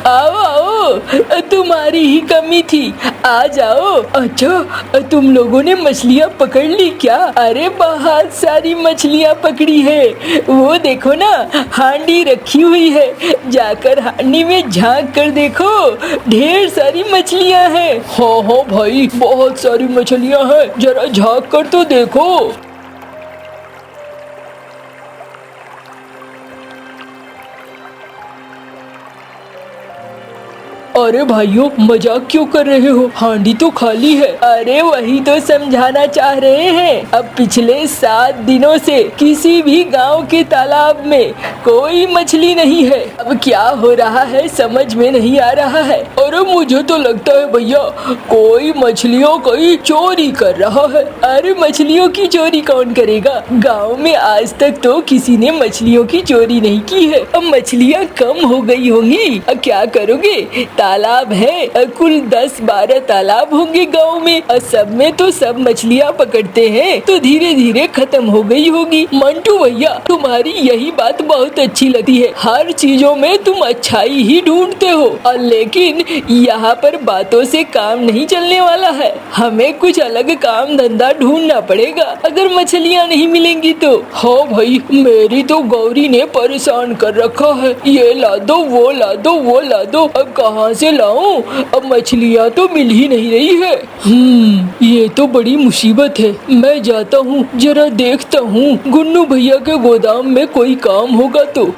आओ आओ, तुम्हारी ही कमी थी, आ जाओ। अच्छा, तुम लोगों ने मछलियाँ पकड़ ली क्या? अरे बहुत सारी मछलियाँ पकड़ी है, वो देखो ना, हांडी रखी हुई है, जाकर हांडी में झांक कर देखो, ढेर सारी मछलियाँ हैं। हाँ हाँ भाई, बहुत सारी मछलियाँ हैं, जरा झांक कर तो देखो। अरे भाइयों, मजाक क्यों कर रहे हो? हांडी तो खाली है। अरे वही तो समझाना चाह रहे हैं। अब पिछले 7 दिनों से किसी भी गांव के तालाब में कोई मछली नहीं है। अब क्या हो रहा है समझ में नहीं आ रहा है। अरे मुझे तो लगता है भैया, कोई मछलियों की चोरी कर रहा है। अरे मछलियों की चोरी कौन करेगा? गाँव में आज तक तो किसी ने मछलियों की चोरी नहीं की है। अब मछलियाँ कम हो गई होंगी। अब क्या करोगे? तालाब है, कुल 10-12 तालाब होंगे गांव में, और सब में तो सब मछलियाँ पकड़ते हैं, तो धीरे धीरे खत्म हो गई होगी। मंटू भैया, तुम्हारी यही बात बहुत अच्छी लगती है। हर चीजों में तुम अच्छाई ही ढूंढते हो, और लेकिन यहाँ पर बातों से काम नहीं चलने वाला है। हमें कुछ अलग काम धंधा ढूंढना पड़ेगा अगर मछलियाँ नहीं मिलेंगी तो। हाँ भाई, मेरी तो गौरी ने परेशान कर रखा है, ये ला दो, वो ला दो, वो ला दो। अब कहाँ से लाऊं? अब मछलियाँ तो मिल ही नहीं रही है। ये तो बड़ी मुसीबत है। मैं जाता हूँ, जरा देखता हूँ गुन्नू भैया के गोदाम में कोई काम होगा तो।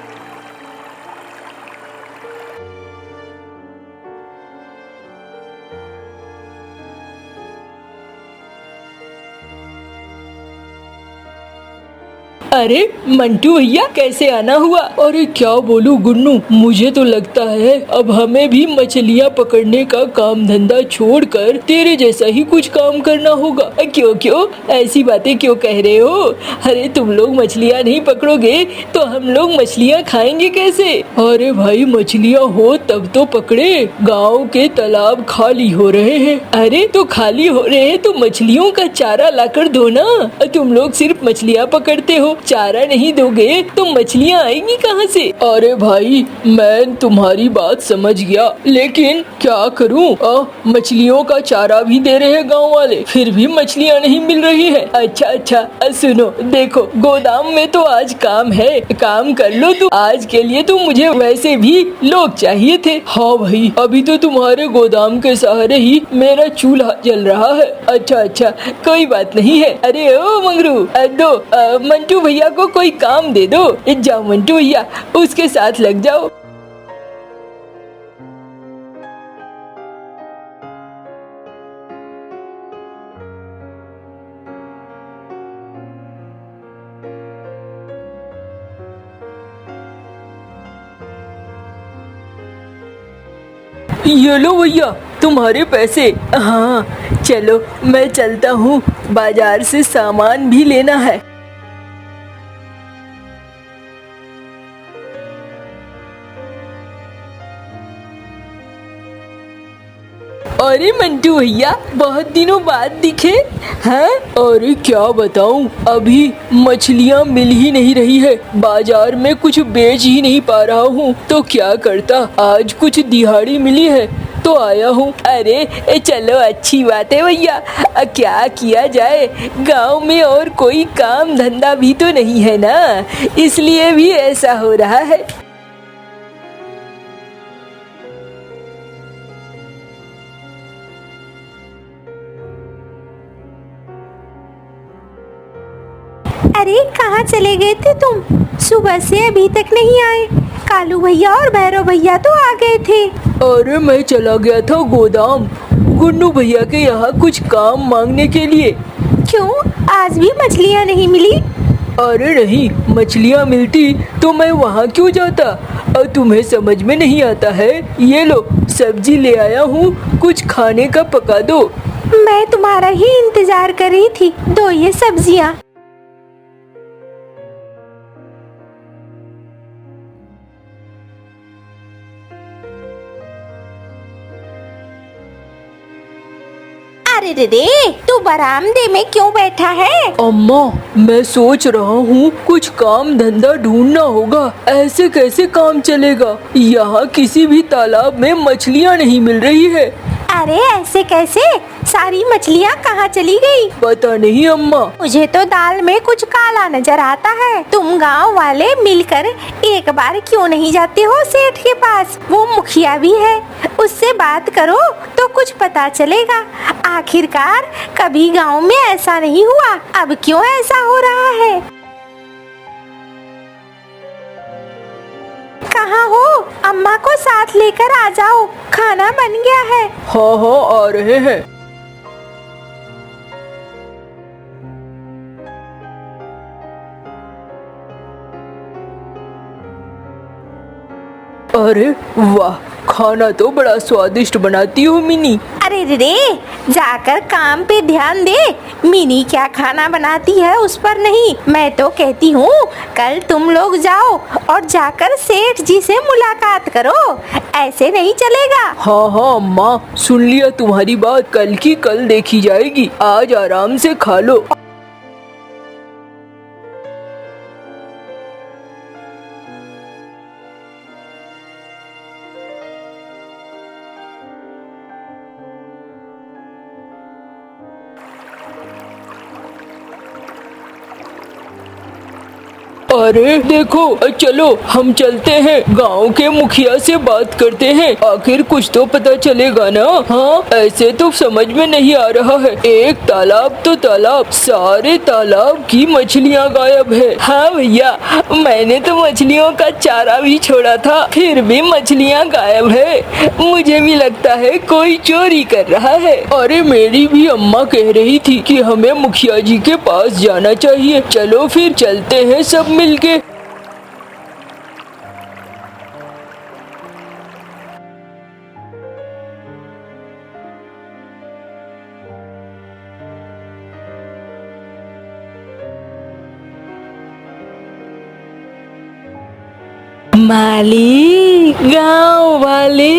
अरे मंटू भैया, कैसे आना हुआ? अरे क्या बोलूं गुन्नू, मुझे तो लगता है अब हमें भी मछलियाँ पकड़ने का काम धंधा छोड़कर तेरे जैसा ही कुछ काम करना होगा। क्यों क्यों ऐसी बातें क्यों कह रहे हो? अरे तुम लोग मछलियाँ नहीं पकड़ोगे तो हम लोग मछलियाँ खाएंगे कैसे? अरे भाई, मछलियाँ हो तब तो पकड़े। गाँव के तालाब खाली हो रहे हैं। अरे तो खाली हो रहे हैं तो मछलियों का चारा लाकर दो ना। तुम लोग सिर्फ मछलियाँ पकड़ते हो, चारा नहीं दोगे तो मछलियाँ आएंगी कहाँ से? अरे भाई, मैं तुम्हारी बात समझ गया, लेकिन क्या करूँ? मछलियों का चारा भी दे रहे हैं गाँव वाले, फिर भी मछलियाँ नहीं मिल रही है। अच्छा अच्छा, सुनो, देखो गोदाम में तो आज काम है, काम कर लो तुम। आज के लिए तो मुझे वैसे भी लोग चाहिए थे। हाँ भाई, अभी तो तुम्हारे गोदाम के सहारे ही मेरा चूल्हा जल रहा है। अच्छा अच्छा, कोई बात नहीं है। अरे ओ मंगरू, दो मंटू भैया को कोई काम दे दो। जाओ मंटू भैया, उसके साथ लग जाओ। ये लो भैया, तुम्हारे पैसे। हाँ चलो, मैं चलता हूँ, बाजार से सामान भी लेना है। अरे मंटू भैया, बहुत दिनों बाद दिखे हैं। अरे क्या बताऊं, अभी मछलियां मिल ही नहीं रही है, बाजार में कुछ बेच ही नहीं पा रहा हूँ, तो क्या करता, आज कुछ दिहाड़ी मिली है तो आया हूँ। अरे चलो, अच्छी बात है भैया, क्या किया जाए, गांव में और कोई काम धंधा भी तो नहीं है ना, इसलिए भी ऐसा हो रहा है। अरे कहाँ चले गए थे तुम? सुबह से अभी तक नहीं आए। कालू भैया और भैरव भैया तो आ गए थे। अरे मैं चला गया था गोदाम, गुन्नू भैया के यहाँ कुछ काम मांगने के लिए। क्यों, आज भी मछलियाँ नहीं मिली? अरे नहीं, मछलियाँ मिलती तो मैं वहाँ क्यों जाता? और तुम्हें समझ में नहीं आता है? ये लो, सब्जी ले आया हूँ, कुछ खाने का पका दो। मैं तुम्हारा ही इंतजार कर रही थी, दो ये सब्जियाँ। अरे रे रे, तू बरामदे में क्यों बैठा है? अम्मा, मैं सोच रहा हूँ कुछ काम धंधा ढूंढना होगा। ऐसे कैसे काम चलेगा? यहाँ किसी भी तालाब में मछलियाँ नहीं मिल रही है। अरे ऐसे कैसे? सारी मछलियाँ कहाँ चली गई? पता नहीं अम्मा। मुझे तो दाल में कुछ काला नजर आता है। तुम गांव वाले मिलकर एक बार क्यों नहीं जाते हो सेठ के पास? वो मुखिया भी है, उससे बात करो तो कुछ पता चलेगा। आखिरकार कभी गांव में ऐसा नहीं हुआ, अब क्यों ऐसा हो रहा है? कहाँ हो? अम्मा को साथ लेकर आ जाओ, खाना बन गया है। हाँ हाँ, आ रहे हैं। अरे वाह, खाना तो बड़ा स्वादिष्ट बनाती हो मिनी। अरे रे, जाकर काम पे ध्यान दे। मिनी क्या खाना बनाती है उस पर नहीं। मैं तो कहती हूँ कल तुम लोग जाओ और जाकर सेठ जी से मुलाकात करो। ऐसे नहीं चलेगा। हाँ हाँ अम्मा, सुन लिया तुम्हारी बात। कल की कल देखी जाएगी, आज आराम से खा लो। अरे देखो, चलो हम चलते हैं, गांव के मुखिया से बात करते हैं। आखिर कुछ तो पता चलेगा ना। हाँ, ऐसे तो समझ में नहीं आ रहा है। एक तालाब तो तालाब, सारे तालाब की मछलियाँ गायब है। हाँ भैया, मैंने तो मछलियों का चारा भी छोड़ा था, फिर भी मछलियाँ गायब है। मुझे भी लगता है कोई चोरी कर रहा है। अरे मेरी भी अम्मा कह रही थी कि हमें मुखिया जी के पास जाना चाहिए। चलो फिर चलते हैं सब मिलके। मालिक, गांव वाले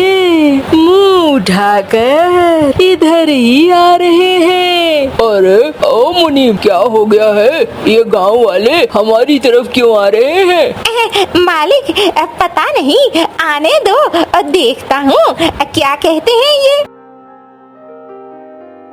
मुंह उठाकर इधर ही आ रहे हैं। अरे ओ मुनीम, क्या हो गया है? ये गांव वाले हमारी तरफ क्यों आ रहे हैं? मालिक, पता नहीं, आने दो, देखता हूँ क्या कहते हैं ये।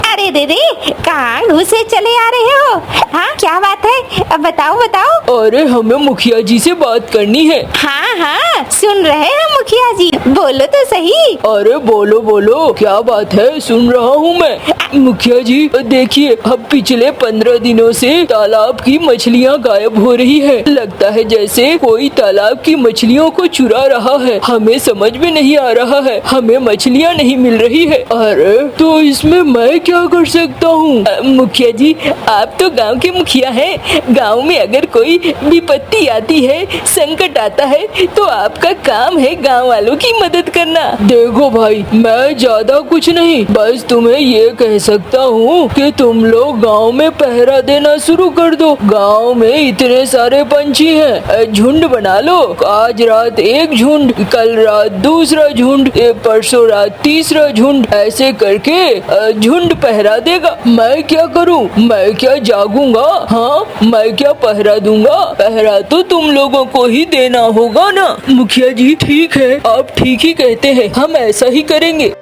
अरे रे रे, कहाँ घुसे चले आ रहे हो? हाँ, क्या बात है? अब बताओ बताओ। अरे हमें मुखिया जी से बात करनी है। हाँ हाँ, सुन रहे हैं मुखिया जी, बोलो तो सही। अरे बोलो बोलो, क्या बात है? सुन रहा हूँ मैं। मुखिया जी देखिए, अब पिछले 15 दिनों से तालाब की मछलियाँ गायब हो रही है। लगता है जैसे कोई तालाब की मछलियों को चुरा रहा है। हमें समझ में नहीं आ रहा है, हमें मछलियाँ नहीं मिल रही है। अरे तो इसमें मैं क्या कर सकता हूँ? मुखिया जी, आप तो गांव के मुखिया हैं। गांव में अगर कोई विपत्ति आती है, संकट आता है, तो आपका काम है गांव वालों की मदद करना। देखो भाई, मैं ज्यादा कुछ नहीं, बस तुम्हें ये कह सकता हूँ कि तुम लोग गांव में पहरा देना शुरू कर दो। गांव में इतने सारे पंछी हैं, झुंड बना लो। आज रात एक झुंड, कल रात दूसरा झुंड, परसों रात तीसरा झुंड, ऐसे करके झुंड पहरा देगा। मैं क्या करूं? मैं क्या जागूंगा? हाँ, मैं क्या पहरा दूंगा? पहरा तो तुम लोगों को ही देना होगा ना। मुखिया जी ठीक है, आप ठीक ही कहते हैं, हम ऐसा ही करेंगे।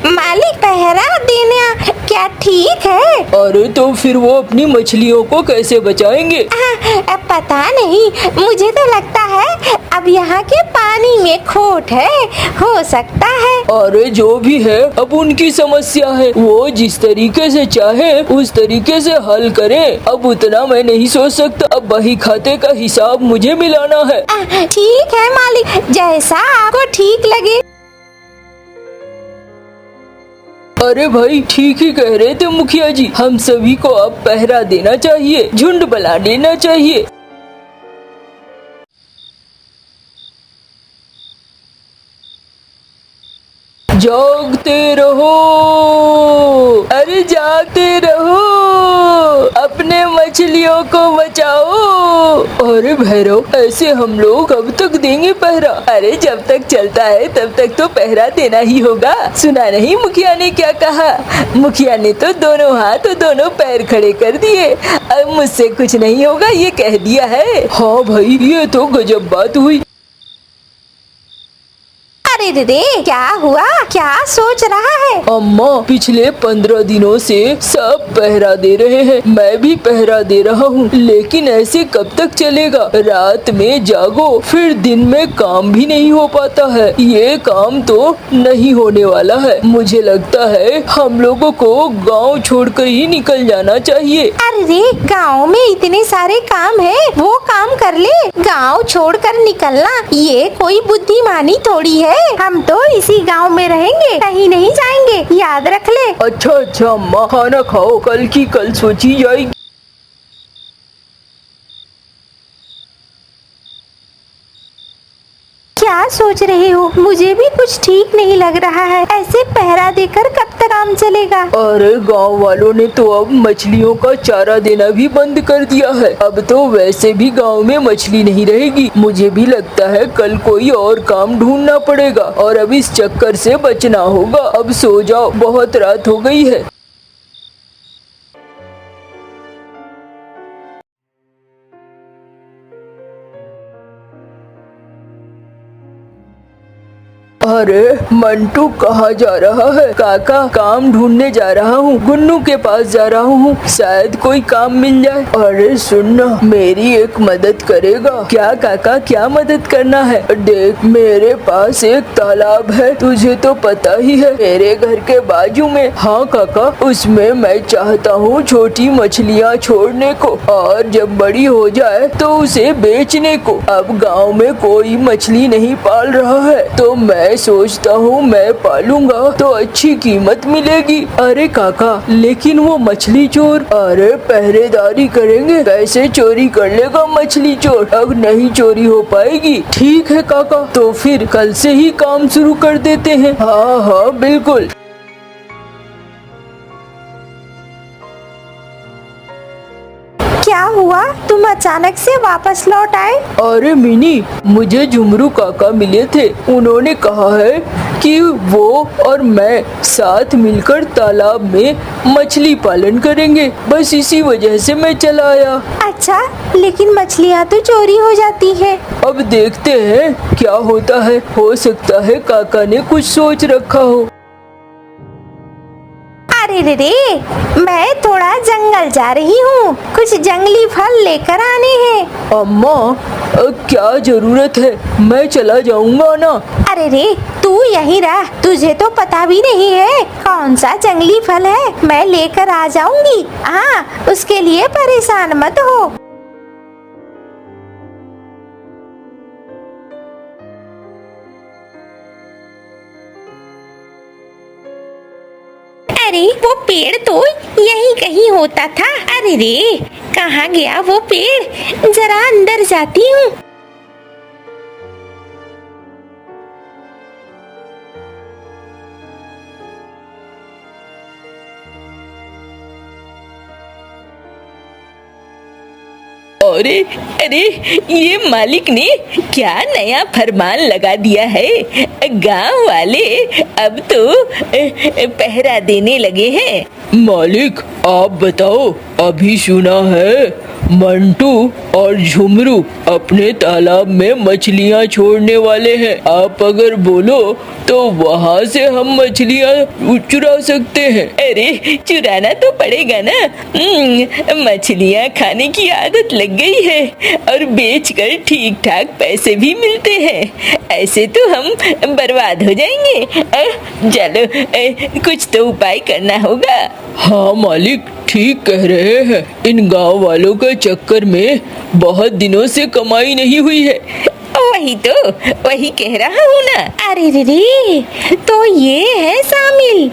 मालिक, पहरा देना क्या ठीक है? अरे तो फिर वो अपनी मछलियों को कैसे बचाएंगे? पता नहीं, मुझे तो लगता है अब यहाँ के पानी में खोट है, हो सकता है। अरे जो भी है, अब उनकी समस्या है, वो जिस तरीके से चाहे उस तरीके से हल करें। अब उतना मैं नहीं सोच सकता, अब बही खाते का हिसाब मुझे मिलाना है। ठीक है मालिक, जैसा आपको ठीक लगे। अरे भाई, ठीक ही कह रहे थे मुखिया जी, हम सभी को अब पहरा देना चाहिए, झुंड बना देना चाहिए। जागते रहो, अरे जागते रहो, अपने मछलियों को बचाओ। अरे अरे भैरव, ऐसे हम लोग कब तक देंगे पहरा? अरे जब तक चलता है तब तक तो पहरा देना ही होगा। सुना नहीं मुखिया ने क्या कहा? मुखिया ने तो दोनों हाथ और दोनों पैर खड़े कर दिए। अब मुझसे कुछ नहीं होगा ये कह दिया है। हाँ भाई, ये तो गजब बात हुई। अरे रे, क्या हुआ? क्या सोच रहा है? अम्मा, पिछले 15 दिनों से सब पहरा दे रहे हैं, मैं भी पहरा दे रहा हूँ, लेकिन ऐसे कब तक चलेगा? रात में जागो फिर दिन में काम भी नहीं हो पाता है। ये काम तो नहीं होने वाला है। मुझे लगता है हम लोगों को गांव छोड़कर ही निकल जाना चाहिए। अरे रे, गाँव में इतने सारे काम है, वो काम कर ले। गाँव छोड़कर निकलना ये कोई बुद्धिमानी थोड़ी है। हम तो इसी गांव में रहेंगे, कहीं नहीं जाएंगे, याद रख ले। अच्छा अम्मा, खाना खाओ, कल की कल सोची जाएगी। क्या सोच रहे हो? मुझे भी कुछ ठीक नहीं लग रहा है। ऐसे पहरा देकर कब तक काम चलेगा? अरे गांव वालों ने तो अब मछलियों का चारा देना भी बंद कर दिया है। अब तो वैसे भी गांव में मछली नहीं रहेगी। मुझे भी लगता है कल कोई और काम ढूंढना पड़ेगा और अब इस चक्कर से बचना होगा। अब सो जाओ, बहुत रात हो गई है। अरे मंटू कहाँ जा रहा है? काका, काम ढूंढने जा रहा हूँ, गुन्नू के पास जा रहा हूँ, शायद कोई काम मिल जाए। अरे सुनना, मेरी एक मदद करेगा क्या? काका, क्या मदद करना है? देख, मेरे पास एक तालाब है, तुझे तो पता ही है, मेरे घर के बाजू में। हाँ काका, उसमें मैं चाहता हूँ छोटी मछलियाँ छोड़ने को और जब बड़ी हो जाए तो उसे बेचने को। अब गाँव में कोई मछली नहीं पाल रहा है तो मैं सोचता हूँ मैं पालूंगा तो अच्छी कीमत मिलेगी। अरे काका, लेकिन वो मछली चोर। अरे पहरेदारी करेंगे, कैसे चोरी कर लेगा मछली चोर? अब नहीं चोरी हो पाएगी। ठीक है काका, तो फिर कल से ही काम शुरू कर देते हैं। हाँ हाँ बिल्कुल। क्या हुआ, तुम अचानक से वापस लौट आए? अरे मिनी, मुझे झुमरू काका मिले थे। उन्होंने कहा है कि वो और मैं साथ मिलकर तालाब में मछली पालन करेंगे, बस इसी वजह से मैं चला आया। अच्छा, लेकिन मछलियाँ तो चोरी हो जाती है। अब देखते हैं क्या होता है, हो सकता है काका ने कुछ सोच रखा हो। अरे रे, मैं थोड़ा जंगल जा रही हूँ, कुछ जंगली फल लेकर आने हैं। अम्मा, क्या जरूरत है, मैं चला जाऊंगा ना। अरे रे, तू यहीं रह, तुझे तो पता भी नहीं है कौन सा जंगली फल है, मैं लेकर आ जाऊंगी। हाँ, उसके लिए परेशान मत हो। अरे वो पेड़ तो यहीं कहीं होता था। अरे रे, कहाँ गया वो पेड़? जरा अंदर जाती हूँ। अरे अरे, ये मालिक ने क्या नया फरमान लगा दिया है? गांव वाले अब तो पहरा देने लगे हैं। मालिक आप बताओ, अभी सुना है मंटू और झुमरू अपने तालाब में मछलियाँ छोड़ने वाले हैं। आप अगर बोलो तो वहाँ से हम मछलियाँ चुरा सकते हैं। अरे चुराना तो पड़ेगा ना, मछलियाँ खाने की आदत लग गई है और बेचकर ठीक ठाक पैसे भी मिलते हैं। ऐसे तो हम बर्बाद हो जाएंगे। चलो कुछ तो उपाय करना होगा। हाँ मालिक, ठीक कह रहे हैं, इन गांव वालों के चक्कर में बहुत दिनों से कमाई नहीं हुई है। वही कह रहा हूँ ना। अरे रे, तो ये है शामिल।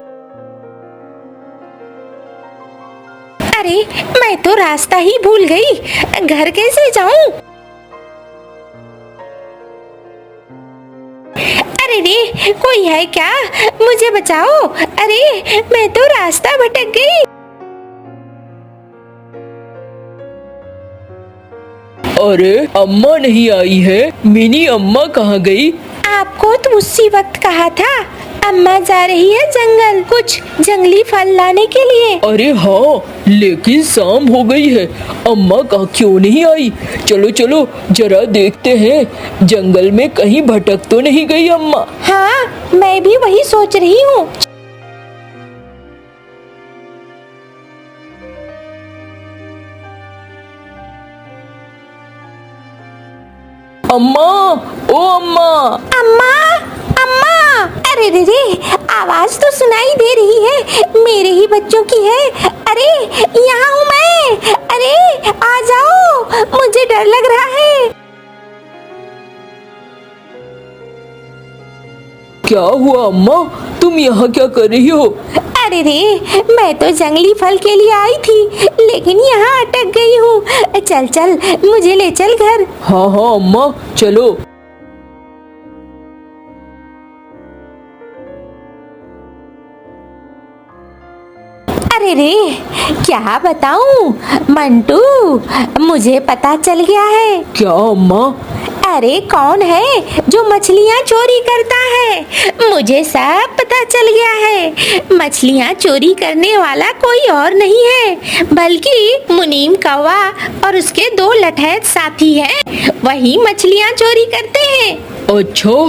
अरे मैं तो रास्ता ही भूल गई, घर कैसे जाऊं? अरे रे, कोई है क्या? मुझे बचाओ। अरे मैं तो रास्ता भटक गई। अरे अम्मा नहीं आई है, मिनी अम्मा कहाँ गई? आपको तो उसी वक्त कहा था, अम्मा जा रही है जंगल कुछ जंगली फल लाने के लिए। अरे हाँ, लेकिन शाम हो गई है, अम्मा कहाँ क्यों नहीं आई? चलो चलो जरा देखते हैं, जंगल में कहीं भटक तो नहीं गई अम्मा? हाँ, मैं भी वही सोच रही हूँ। अम्मा, ओ अम्मा। अम्मा, अम्मा, अरे रे रे, आवाज तो सुनाई दे रही है, मेरे ही बच्चों की है। अरे यहाँ हूँ मैं, अरे आ जाओ, मुझे डर लग रहा है। क्या हुआ अम्मा, तुम यहाँ क्या कर रही हो? अरे रे, मैं तो जंगली फल के लिए आई थी, लेकिन यहाँ अटक गई हूँ। चल चल, मुझे ले चल घर। हाँ हाँ अम्मा, चलो। अरे रे, क्या बताऊं मंटू, मुझे पता चल गया है। क्या अम्मा? अरे कौन है जो मछलियाँ चोरी करता है? मुझे सब पता चल गया है। मछलियाँ चोरी करने वाला कोई और नहीं है, बल्कि मुनीम कौवा और उसके 2 लठैत साथी हैं। वही मछलियाँ चोरी करते हैं। अच्छा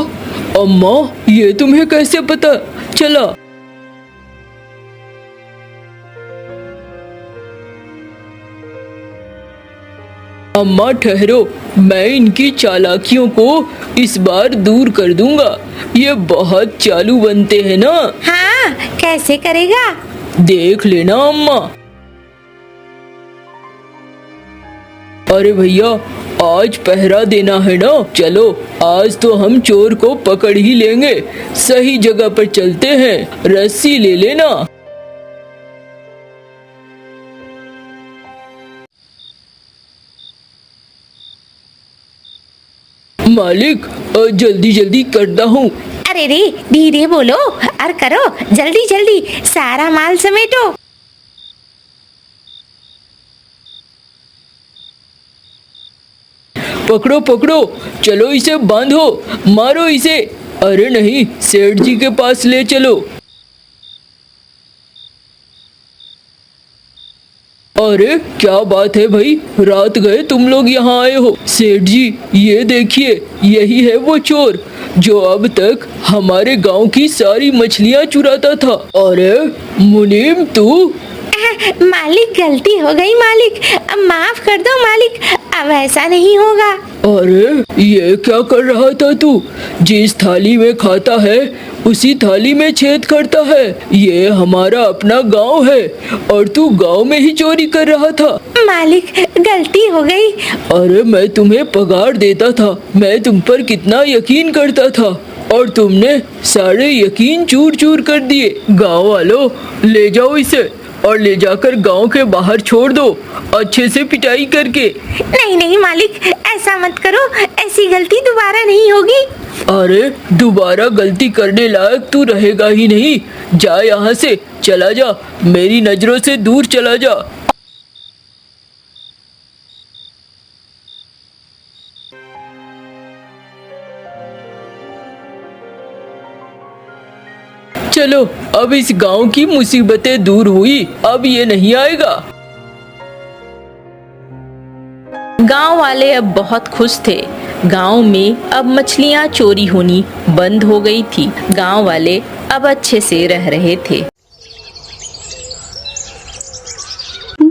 अम्मा, ये तुम्हें कैसे पता चला? अम्मा ठहरो, मैं इनकी चालाकियों को इस बार दूर कर दूंगा। ये बहुत चालू बनते हैं ना। हाँ, कैसे करेगा? देख लेना अम्मा। अरे भैया, आज पहरा देना है ना, चलो आज तो हम चोर को पकड़ ही लेंगे। सही जगह पर चलते हैं, रस्सी ले लेना। मालिक, जल्दी जल्दी करता हूँ। अरे रे, धीरे बोलो और करो, जल्दी जल्दी सारा माल समेटो। पकड़ो पकड़ो, चलो इसे बांधो, मारो इसे। अरे नहीं, सेठ जी के पास ले चलो। अरे क्या बात है भाई, रात गए तुम लोग यहाँ आए हो? सेठ जी, ये देखिए, यही है वो चोर जो अब तक हमारे गांव की सारी मछलियाँ चुराता था। अरे मुनीम, तू? मालिक, गलती हो गई मालिक, अब माफ कर दो मालिक, अब ऐसा नहीं होगा। अरे ये क्या कर रहा था तू? जिस थाली में खाता है उसी थाली में छेद करता है। ये हमारा अपना गांव है और तू गांव में ही चोरी कर रहा था। मालिक, गलती हो गई। अरे मैं तुम्हें पगार देता था, मैं तुम पर कितना यकीन करता था, और तुमने सारे यकीन चूर चूर कर दिए। गांव वालों, ले जाओ इसे और ले जाकर गांव के बाहर छोड़ दो, अच्छे से पिटाई करके। नहीं नहीं मालिक, ऐसा मत करो, ऐसी गलती दोबारा नहीं होगी। अरे दोबारा गलती करने लायक तू रहेगा ही नहीं। जा यहाँ से, चला जा, मेरी नजरों से दूर चला जा। चलो, अब इस गांव की मुसीबतें दूर हुई, अब ये नहीं आएगा। गांव वाले अब बहुत खुश थे। गांव में अब मछलियां चोरी होनी बंद हो गई थी। गांव वाले अब अच्छे से रह रहे थे।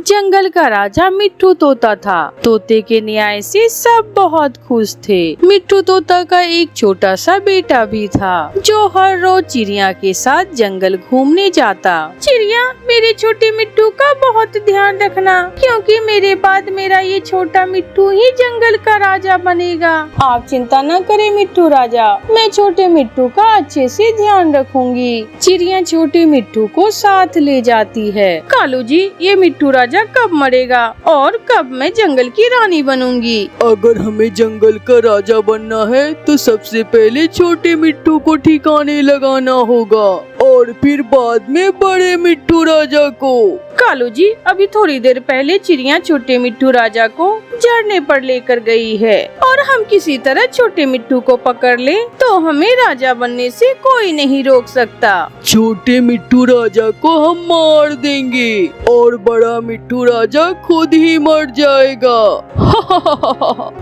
जंगल का राजा मिट्ठू तोता था। तोते के न्याय से सब बहुत खुश थे। मिट्ठू तोता का एक छोटा सा बेटा भी था जो हर रोज चिड़िया के साथ जंगल घूमने जाता। चिड़िया, मेरे छोटे मिट्ठू का बहुत ध्यान रखना, क्योंकि मेरे बाद मेरा ये छोटा मिट्ठू ही जंगल का राजा बनेगा। आप चिंता न करें मिट्ठू राजा, मैं छोटे मिट्ठू का अच्छे से ध्यान रखूंगी। चिड़िया छोटे मिट्ठू को साथ ले जाती है। कालू जी, ये मिट्ठू राजा कब मरेगा और कब मैं जंगल की रानी बनूंगी? अगर हमें जंगल का राजा बनना है तो सबसे पहले छोटे मिट्ठू को ठिकाने लगाना होगा और फिर बाद में बड़े मिट्ठू राजा को। कालू जी, अभी थोड़ी देर पहले चिड़िया छोटे मिट्ठू राजा को झरने पर लेकर गई है और हम किसी तरह छोटे मिट्टू को पकड़ ले तो हमें राजा बनने से कोई नहीं रोक सकता। छोटे मिट्टू राजा को हम मार देंगे और बड़ा मिट्टू राजा खुद ही मर जाएगा।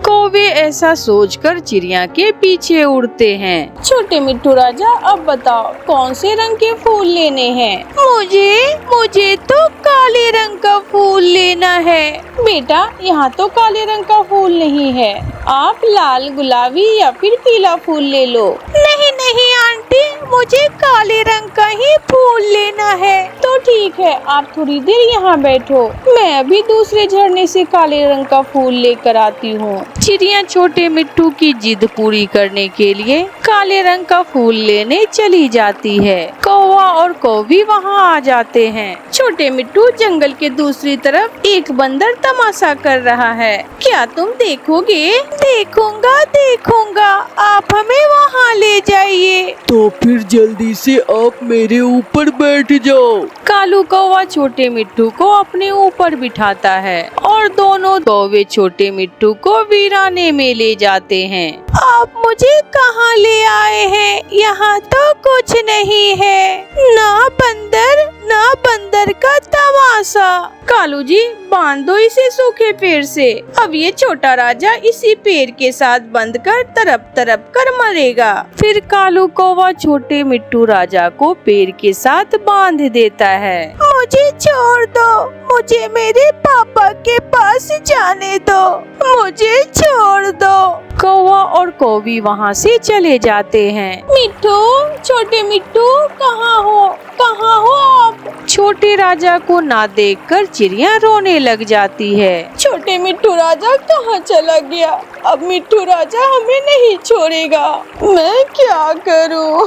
कौवे ऐसा सोचकर चिड़िया के पीछे उड़ते हैं। छोटे मिट्टू राजा, अब बताओ कौन से रंग के फूल लेने हैं? मुझे तो काले रंग का फूल लेना है। बेटा, यहाँ तो काले रंग का फूल नहीं है, आप लाल, गुलाबी या फिर पीला फूल ले लो। नहीं आंटी, मुझे काले रंग का ही फूल लेना है। तो ठीक है, आप थोड़ी देर यहाँ बैठो, मैं अभी दूसरे झरने से काले रंग का फूल लेकर आती हूँ। चिड़िया छोटे मिट्टू की जिद पूरी करने के लिए काले रंग का फूल लेने चली जाती है। कौवा और कौवी वहाँ आ जाते हैं। छोटे मिट्टू जंगल के दूसरी तरफ एक बंदर तमाशा कर रहा है। क्या तुम देखोगे? देखूंगा, आप हमें वहाँ ले जाइए। तो फिर जल्दी से आप मेरे ऊपर बैठ जाओ। कालू कौवा छोटे मिट्टू को अपने ऊपर बिठाता है और दोनों कौवे छोटे मिट्टू को वीराने में ले जाते हैं। आप मुझे कहाँ ले आए हैं? यहाँ तो कुछ नहीं है, ना बंदर का तमाशा। कालू जी, बांध दो इसे सूखे पेड़ से। अब ये छोटा राजा इसी पेड़ के साथ बंद कर तरप कर मरेगा। फिर कालू कौवा छोटे मिट्टू राजा को पेड़ के साथ बांध देता है। मुझे छोड़ दो, मुझे मेरे पापा के पास जाने दो, मुझे छोड़ दो। कौवा और कौवी वहाँ से चले जाते हैं। मिट्टू, छोटे मिट्टू, कहाँ हो आप? छोटे राजा को ना देखकर चिड़िया रोने लग जाती है। छोटे मिट्टू राजा कहाँ चला गया? अब मिट्टू राजा हमें नहीं छोड़ेगा, मैं क्या करूँ?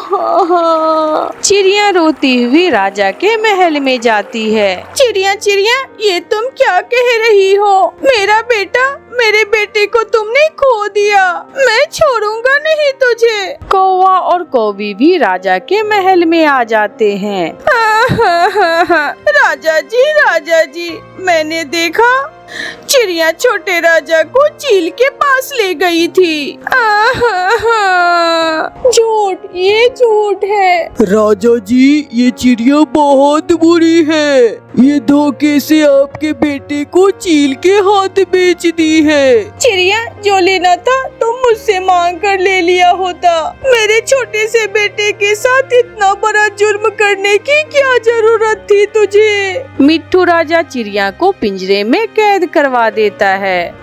चिड़िया रोती हुई राजा के महल में जाती है। चिड़िया, ये तुम क्या कह रही हो? मेरे बेटे को तुमने खो दिया, मैं छोड़ूंगा नहीं तुझे। कौवा और कौवी भी राजा के महल में आ जाते हैं। राजा जी, मैंने देखा चिड़िया छोटे राजा को चील के पास ले गई थी। ये झूठ है। राजा जी, ये चिड़िया बहुत बुरी है, ये धोखे से आपके बेटे को चील के हाथ बेच दी है। चिड़िया, जो लेना था तुम मुझसे मांग कर ले लिया होता। मेरे छोटे से बेटे के साथ इतना बड़ा जुर्म करने की क्या जरूरत थी तुझे? मिट्टू राजा चिड़िया को पिंजरे में कैद करवा देता है।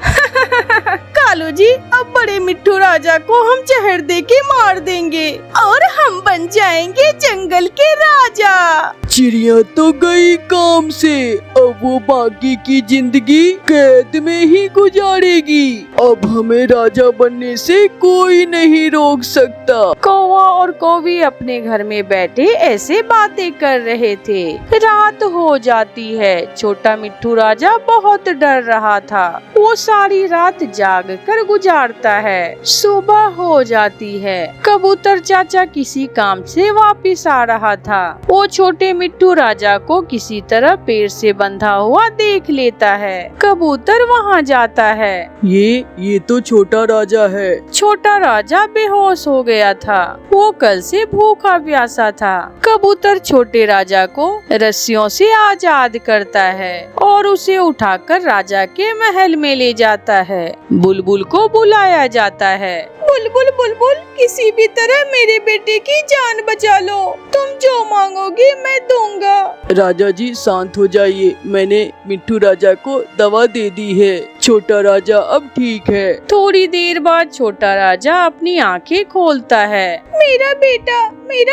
कालू जी, अब बड़े मिट्टू राजा को हम जहर दे के मार देंगे और हम बन जाएंगे जंगल के राजा। चिड़िया तो गई काम से, अब वो बाकी की जिंदगी कैद में ही गुजारेगी। अब हमें राजा बनने से कोई नहीं रोक सकता। कौवा और कौवी अपने घर में बैठे ऐसे बातें कर रहे थे। रात हो जाती है। छोटा मिट्टू राजा बहुत डर रहा था। वो सारी रात जाग कर गुजारता है। सुबह हो जाती है। कबूतर चाचा किसी काम से वापिस आ रहा था। वो छोटे मिट्टू राजा को किसी तरह पेड़ से बंधा हुआ देख लेता है। कबूतर वहाँ जाता है। ये तो छोटा राजा है। छोटा राजा बेहोश हो गया था। वो कल से भूखा प्यासा था। कबूतर छोटे राजा को रस्सियों से आजाद करता है और उसे उठाकर राजा के महल में ले जाता है। बुलबुल को बुलाया जाता है। बुलबुल, किसी भी तरह मेरे बेटे की जान बचा लो। तुम जो मांगोगे मैं दूंगा। राजा जी, शांत हो जाइए, मैंने मिट्टू राजा को दवा दे दी है। छोटा राजा अब ठीक है। थोड़ी देर बाद छोटा राजा अपनी आंखें खोलता है। मेरा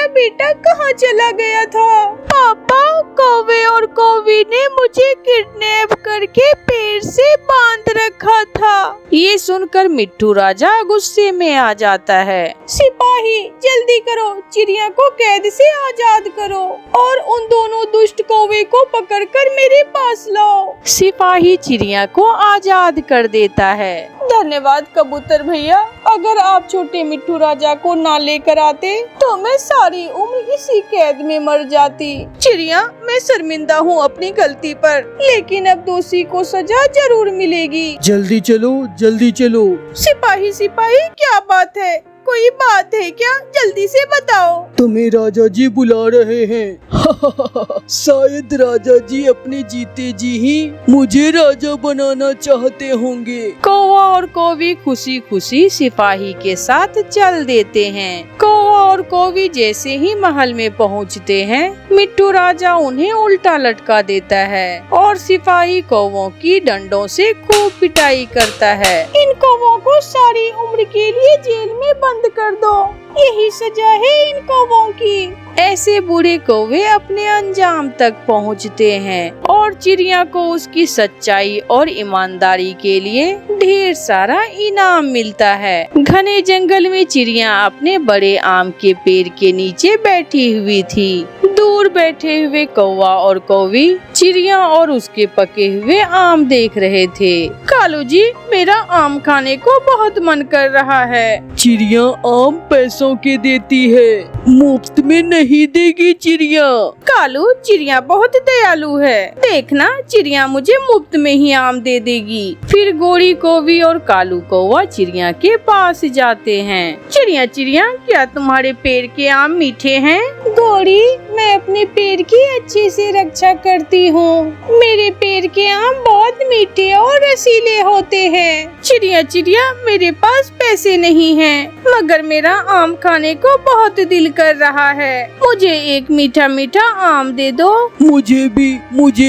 बेटा कहाँ चला गया था? पापा, कौवे और कौवी ने मुझे किडनैप करके पेड़ से बांध रखा था। ये सुनकर मिट्टू राजा गुस्से में आ जाता है। सिपाही, जल्दी करो, चिड़िया को कैद से आजाद करो और उन दोनों दुष्ट कौवे को पकड़कर मेरे पास लाओ। सिपाही चिड़िया को आजाद कर देता है। धन्यवाद कबूतर भैया, अगर आप छोटे मिट्ठू राजा को ना लेकर आते तो मैं सारी उम्र इसी कैद में मर जाती। चिड़िया, मैं शर्मिंदा हूँ अपनी गलती पर, लेकिन अब दोषी को सजा जरूर मिलेगी। जल्दी चलो, जल्दी चलो। सिपाही सिपाही, क्या बात है? कोई बात है क्या? जल्दी से बताओ। तुम्हें राजा जी बुला रहे हैं। शायद राजा जी अपने जीते जी ही मुझे राजा बनाना चाहते होंगे। कौवा और कौवी खुशी खुशी सिपाही के साथ चल देते हैं। कौवा और कौवी जैसे ही महल में पहुंचते हैं, मिट्ठू राजा उन्हें उल्टा लटका देता है और सिपाही कौवों की डंडों से खूब पिटाई करता है। इन कौवों को सारी उम्र के लिए जेल में बंद कर दो, यही सजा है इन कौवों की। ऐसे बूढ़े कौवे अपने अंजाम तक पहुंचते हैं और चिड़िया को उसकी सच्चाई और ईमानदारी के लिए ढेर सारा इनाम मिलता है। घने जंगल में चिड़िया अपने बड़े आम के पेड़ के नीचे बैठी हुई थी। दूर बैठे हुए कौवा और कौवी चिड़िया और उसके पके हुए आम देख रहे थे। कालू जी, मेरा आम खाने को बहुत मन कर रहा है। चिड़िया आम पैसों के देती है, मुफ्त में नहीं देगी चिड़िया। कालू, चिड़िया बहुत दयालु है, देखना चिड़िया मुझे मुफ्त में ही आम दे देगी। फिर गोरी कौवी और कालू कौवा चिड़िया के पास जाते हैं। चिड़िया चिड़िया, क्या तुम्हारे पेड़ के आम मीठे हैं? गोरी, मैं अपने पेड़ की अच्छे से रक्षा करती हूँ। मेरे पेड़ के आम बहुत मीठे और रसीले होते हैं। चिड़िया चिड़िया, मेरे पास पैसे नहीं हैं, मगर मेरा आम खाने को बहुत दिल कर रहा है। मुझे एक मीठा मीठा आम दे दो। मुझे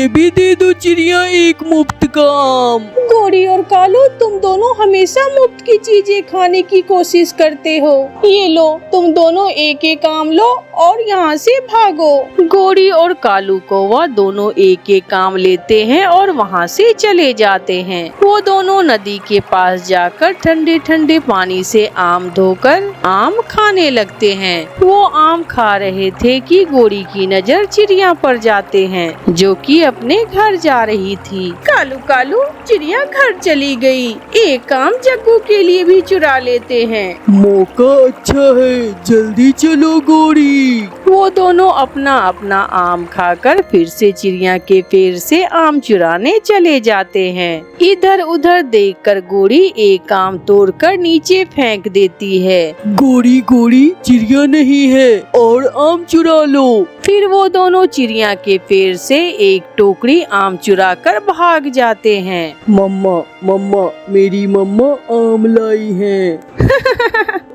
भी दे दो चिड़िया एक मुफ्त का आम। गोरी और कालू, तुम दोनों हमेशा मुफ्त की चीजें खाने की कोशिश करते हो। ये लो, तुम दोनों एक एक आम लो और यहाँ से भागो। गोरी और कालू कौवा दोनों एक एक आम लेते हैं और वहाँ से चले जाते हैं। वो दोनों नदी के पास जाकर ठंडे ठंडे पानी से आम धोकर आम खाने लगते हैं। वो आम खा रहे थे कि गोरी की नजर चिड़िया पर जाते हैं, जो कि अपने घर जा रही थी। कालू कालू, चिड़िया घर चली गई। एक आम जग्गू के लिए भी चुरा लेते हैं। मौका अच्छा है, जल्दी चलो गोरी। वो दोनों अपना अपना आम खाकर फिर से चिड़िया के पेड़ से आम चुराने चले जाते हैं। इधर उधर देखकर गोरी एक आम तोड़कर नीचे फेंक देती है। गोरी गोरी, चिड़िया नहीं है और आम चुरा लो। फिर वो दोनों चिड़िया के पेड़ से एक टोकरी आम चुराकर भाग जाते हैं। मम्मा मम्मा, मेरी मम्मा आम लाई हैं।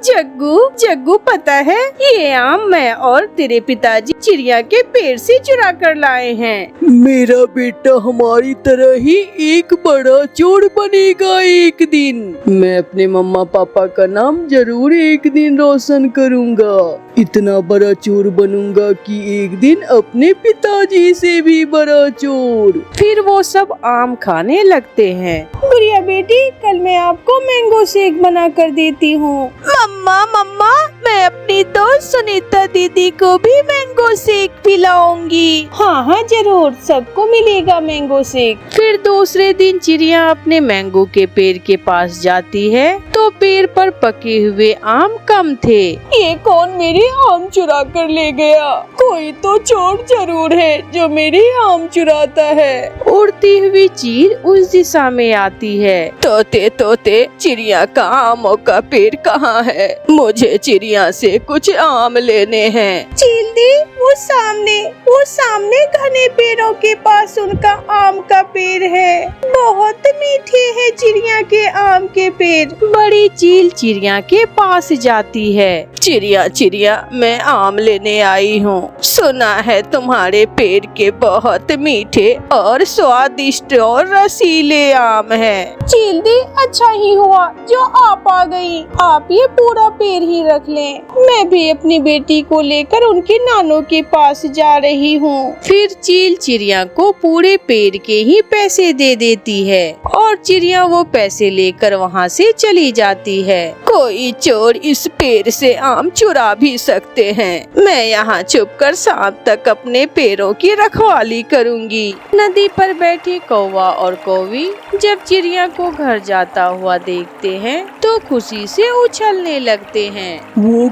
जग्गू जग्गू, पता है ये आम मैं और तेरे पिताजी चिड़िया के पेड़ से चुरा कर लाए हैं। मेरा बेटा हमारी तरह ही एक बड़ा चोर बनेगा एक दिन। मैं अपने मम्मा पापा का नाम जरूर एक दिन रोशन करूंगा। इतना बड़ा चोर बनूंगा कि एक दिन अपने पिताजी से भी बड़ा चोर। फिर वो सब आम खाने लगते हैं। गुड़िया बेटी, कल मैं आपको मैंगो शेक बना कर देती हूँ। मम्मा मम्मा, मैं अपनी दोस्त सुनीता दीदी को भी मैंगो शेक पिलाऊंगी। हाँ हाँ जरूर, सबको मिलेगा मैंगो शेक। फिर दूसरे दिन चिड़िया अपने मैंगो के पेड़ के पास जाती है तो पेड़ पर पके हुए आम कम थे। ये कौन मेरे आम चुरा कर ले गया? कोई तो चोर जरूर है जो मेरी आम चुराता है। उड़ती हुई चील उस दिशा में आती है। तोते तोते, चिड़िया का आमों का पेड़ कहाँ है? मुझे चिड़िया से कुछ आम लेने हैं। चील दी, वो सामने घने पेड़ों के पास उनका आम का पेड़ है। बहुत मीठे हैं चिड़िया के आम के पेड़। बड़ी चील चिड़िया के पास जाती है। चिड़िया चिड़िया, मैं आम लेने आई हूँ। सुना है तुम्हारे पेड़ के बहुत मीठे और स्वादिष्ट और रसीले आम हैं। चील दी, अच्छा ही हुआ जो आप आ गई। आप ये पूरा पेड़ ही रख लें। मैं भी अपनी बेटी को लेकर उनके नानों के पास जा रही हूँ। फिर चील चिड़िया को पूरे पेड़ के ही पैसे दे देती है और चिड़िया वो पैसे लेकर वहाँ से चली जाती है। कोई चोर इस पेड़ से आम चुरा भी सकते हैं। मैं यहाँ चुप कर शाम तक अपने पेड़ों की रखवाली करूँगी। नदी पर बैठे कौवा और कौवी जब चिड़िया को घर जाता हुआ देखते हैं तो खुशी से उछलने लगते हैं। वो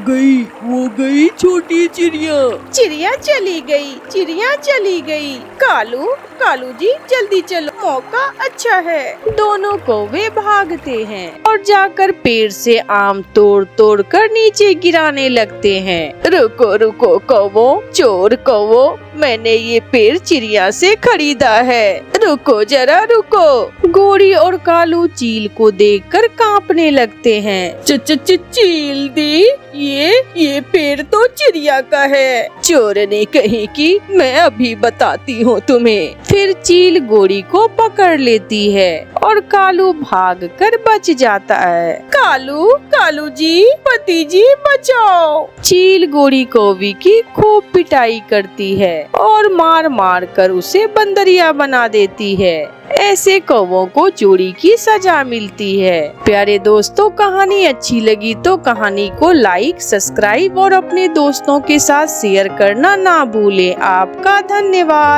गई छोटी चिड़िया। चिड़िया चली गई, चिड़िया चली गई। कालू जी जल्दी चलो, मौका अच्छा है। दोनों कौवे भागते हैं और जाकर पेड़ से आम तोड़ तोड़ कर नीचे गिराने लगते हैं। रुको कौवो, चोर कौवो, मैंने ये पेड़ चिड़िया से खरीदा है। रुको जरा रुको। गोरी और कालू चील को देखकर कांपने लगते हैं। चील दी, ये पेड़ तो चिड़िया का है। चोरने कहीं की, मैं अभी बताती हूँ तुम्हें। फिर चील गोरी को पकड़ लेती है और कालू भागकर बच जाता है। कालू जी, पति जी बचाओ। चील गोरी कौवी की खूब पिटाई करती है और मार मार कर उसे बंदरिया बना देती है। ऐसे कौवों को चोरी की सजा मिलती है। प्यारे दोस्तों, कहानी अच्छी लगी तो कहानी को लाइक, सब्सक्राइब और अपने दोस्तों के साथ शेयर करना ना भूलें। आपका धन्यवाद।